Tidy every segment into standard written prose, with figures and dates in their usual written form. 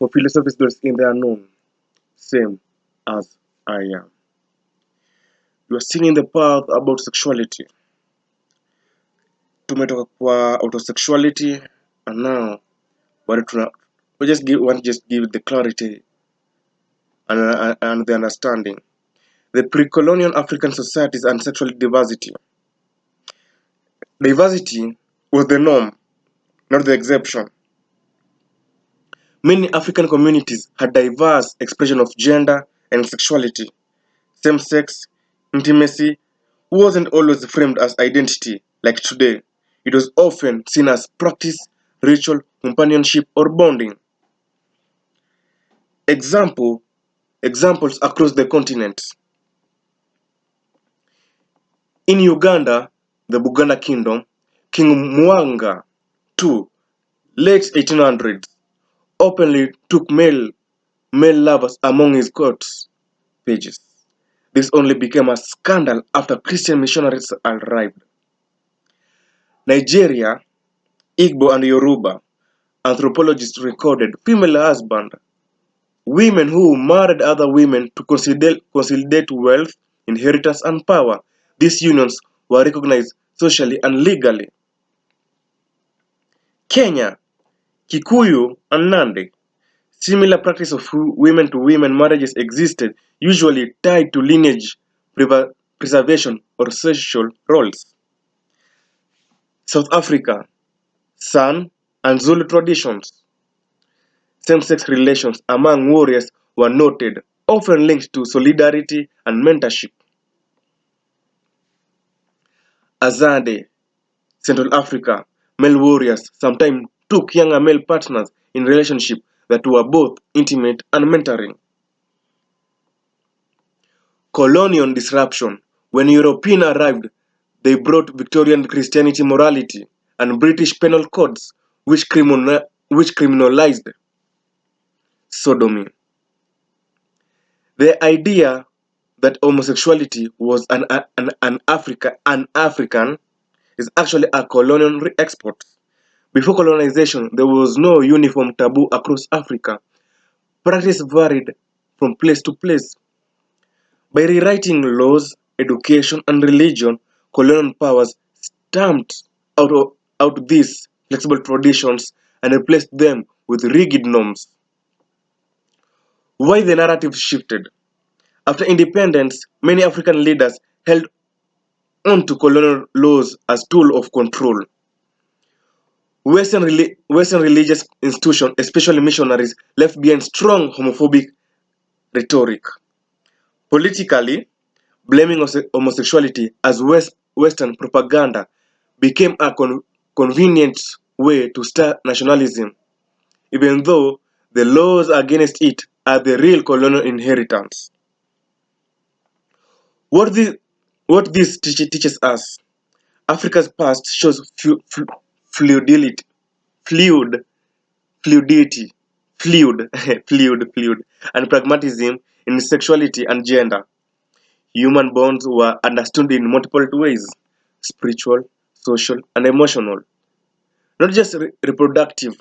for philosophies goals in the unknown, same as I am. You are singing the path about sexuality. Tumetoka kwa out of sexuality, and now we just give the clarity and the understanding. The pre-colonial African societies and sexual diversity. Diversity was the norm, not the exception. Many African communities had diverse expression of gender and sexuality. Same-sex intimacy wasn't always framed as identity like today. It was often seen as practice, ritual, companionship, or bonding. Examples across the continent. In Uganda, the Buganda Kingdom, King Mwanga II, late 1800s, openly took male lovers among his court pages. This only became a scandal after Christian missionaries arrived. Nigeria, Igbo and Yoruba, anthropologists recorded female husband, women who married other women to consolidate wealth, inheritance, and power. These unions were recognized socially and legally. Kenya, Kikuyu, and Nandi. Similar practice of women-to-women marriages existed, usually tied to lineage preservation or social roles. South Africa, San and Zulu traditions. Same-sex relations among warriors were noted, often linked to solidarity and mentorship. Azande, Central Africa, male warriors sometimes took younger male partners in relationships that were both intimate and mentoring. Colonial disruption. When Europeans arrived, they brought Victorian Christianity morality and British penal codes which criminalized sodomy. The idea that homosexuality was an African is actually a colonial export. Before colonization, there was no uniform taboo across Africa. Practice varied from place to place. By rewriting laws, education, and religion, colonial powers stamped out these flexible traditions and replaced them with rigid norms. Why the narrative shifted? After independence, many African leaders held on to colonial laws as tool of control. Western religious institutions, especially missionaries, left behind strong homophobic rhetoric. Politically, blaming homosexuality as Western propaganda became a convenient way to start nationalism, even though the laws against it are the real colonial inheritance. What this teaches us, Africa's past shows fluidity, fluid, fluidity, fluid, and pragmatism in sexuality and gender. Human bonds were understood in multiple ways: spiritual, social, and emotional, not just reproductive.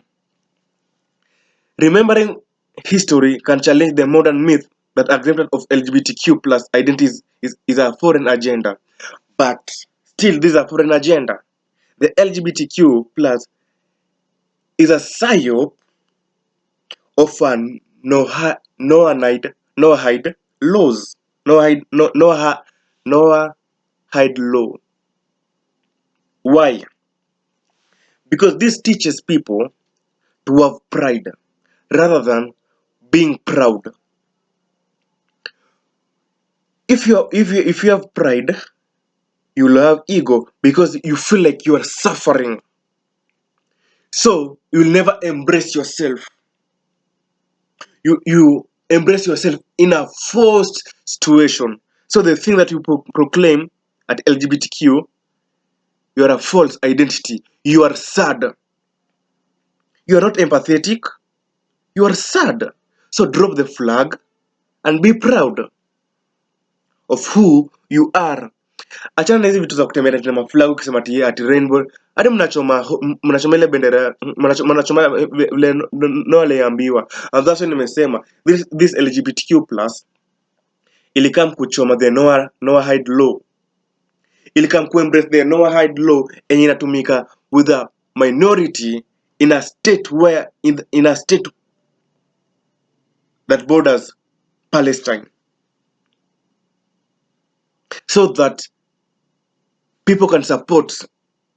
Remembering history can challenge the modern myth that acceptance of LGBTQ plus identities is a foreign agenda. But still, this is a foreign agenda. The LGBTQ plus is a psyop of a no-hide laws. No-hide law. Why? Because this teaches people to have pride rather than being proud. If you have pride, you will have ego because you feel like you are suffering. So you will never embrace yourself. You embrace yourself in a forced situation. So the thing that you proclaim at LGBTQ, you are a false identity. You are sad. You are not empathetic. You are sad. So drop the flag and be proud of who you are. Achana na hizi vitu za kutembea na maflag kusema ati rainbow. Hadi mnachoma ile bendera, mnachoma vile no aliambiwa. And that's when nimesema this LGBTQ plus ilikam kuchoma the Noah hide law. Ilikam ku embrace the Noah hide law yenye inatumika with a minority in a state where in a state that borders Palestine, so that people can support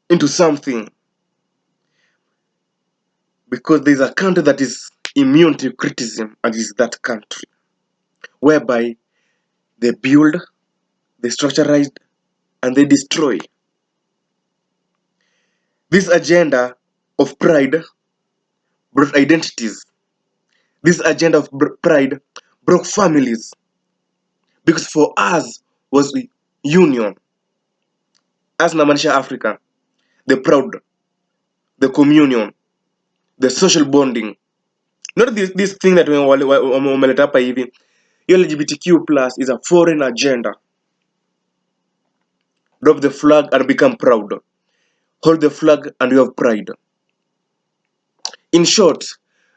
into something, because there is a country that is immune to criticism, and it is that country whereby they build, they structurize, and they destroy. This agenda of pride brought identities. This agenda of pride broke families, because for us was union. As namaanisha Africa, the proud, the communion, the social bonding. Not this thing that wameleta hapa hivi. LGBTQ plus is a foreign agenda. Drop the flag and become proud. Hold the flag and you have pride. In short,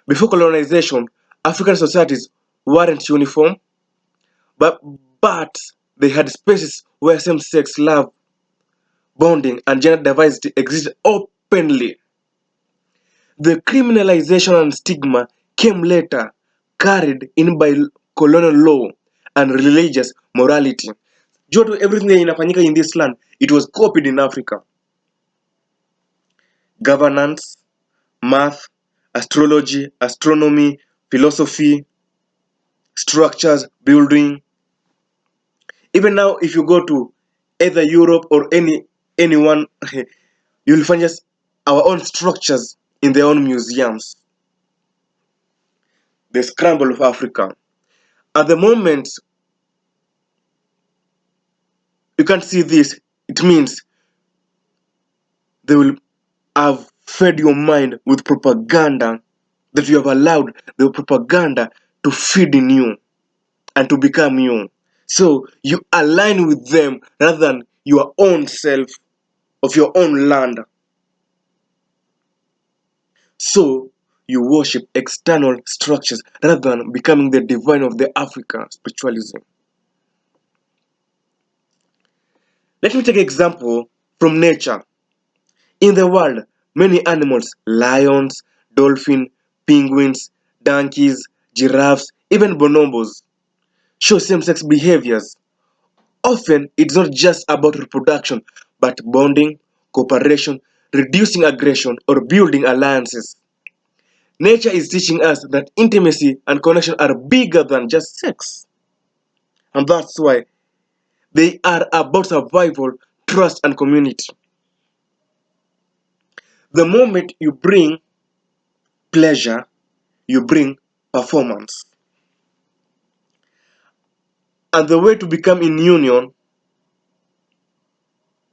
before colonization, African societies weren't uniform, but they had spaces where same-sex love, bonding, and gender diversity existed openly. The criminalization and stigma came later, carried in by colonial law and religious morality. Due to everything that inafanyika in this land, it was copied in Africa. Governance, math, astrology, astronomy, philosophy, structures, building. Even now, if you go to either Europe or anyone, you'll find just our own structures in their own museums. The scramble of Africa. At the moment, you can't see this. It means they will have fed your mind with propaganda, that you have allowed the propaganda to feed in you and to become you. So you align with them rather than your own self of your own land. So you worship external structures rather than becoming the divine of the African spiritualism. Let me take an example from nature. In the world, many animals, lions, dolphins, penguins, donkeys, giraffes, even bonobos, show same-sex behaviors. Often, it's not just about reproduction, but bonding, cooperation, reducing aggression, or building alliances. Nature is teaching us that intimacy and connection are bigger than just sex. And that's why they are about survival, trust, and community. The moment you bring pleasure, you bring performance. And the way to become in union,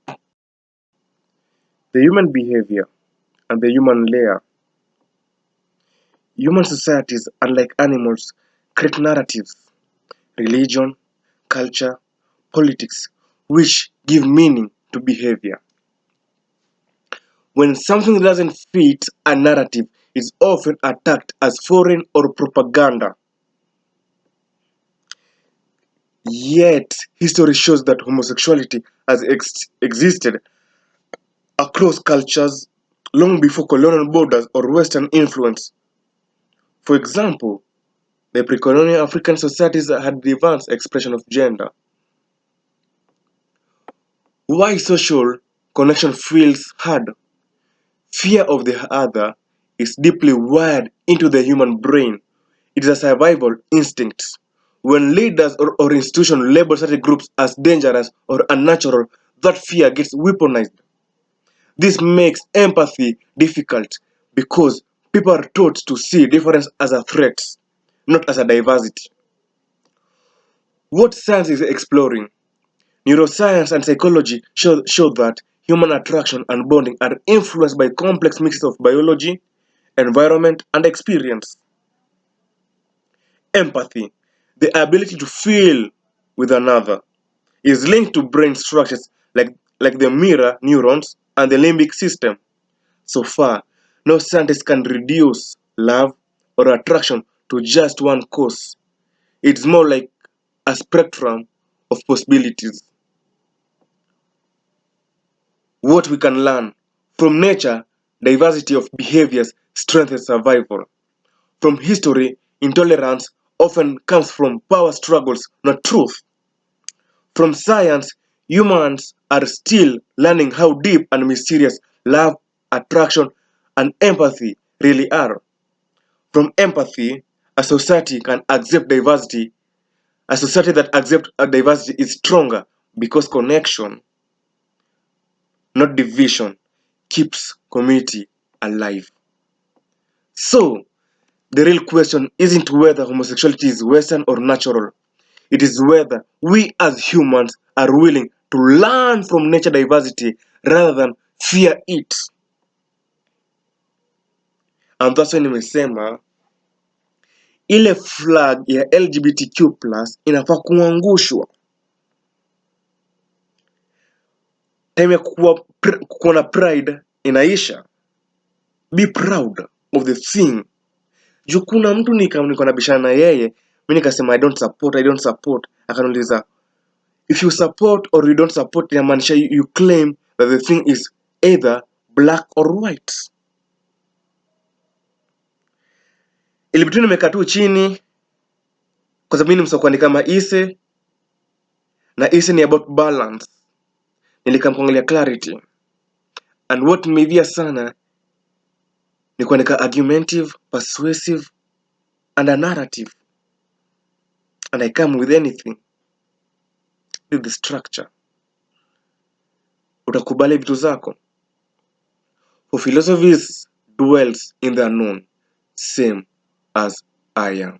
the human behavior and the human layer. Human societies, unlike animals, create narratives, religion, culture, politics, which give meaning to behavior. When something doesn't fit a narrative, it's often attacked as foreign or propaganda. Yet, history shows that homosexuality has existed across cultures long before colonial borders or Western influence. For example, the precolonial African societies had diverse expression of gender. Why social connection feels hard? Fear of the other is deeply wired into the human brain. It is a survival instinct. When leaders or institutions label certain groups as dangerous or unnatural, that fear gets weaponized. This makes empathy difficult because people are taught to see difference as a threat, not as a diversity. What science is exploring? Neuroscience and psychology show that human attraction and bonding are influenced by complex mixes of biology, environment, and experience. Empathy, the ability to feel with another, is linked to brain structures like the mirror neurons and the limbic system. So far, no scientist can reduce love or attraction to just one cause. It's more like a spectrum of possibilities. What we can learn from nature, diversity of behaviors strengthens survival. From history, intolerance often comes from power struggles, not truth. From science, humans are still learning how deep and mysterious love, attraction, and empathy really are. From empathy, a society can accept diversity. A society that accepts diversity is stronger because connection, not division, keeps community alive. So, the real question isn't whether homosexuality is Western or natural. It is whether we as humans are willing to learn from nature diversity rather than fear it. And that's why nimesema ile flag ya LGBTQ+ inafaa kuangushwa. Time ya kuwa na pride inaisha. Be proud of the thing. Juu kuna mtu niko nabishana na yeye, mimi nikasema I don't support. Akaniuliza, if you support or you don't support, inamaanisha you claim that the thing is either black or white. Ilibidi nimekaa tu chini kwa sababu mimi msokoni kama Ise, na Ise ni about balance. Nilikamkuangalia clarity. And what nimeivia sana ni kuandika argumentative, persuasive, and a narrative. And I come with anything. With the structure. Utakubali vitu zako. For philosophies dwells in the unknown, same as I am.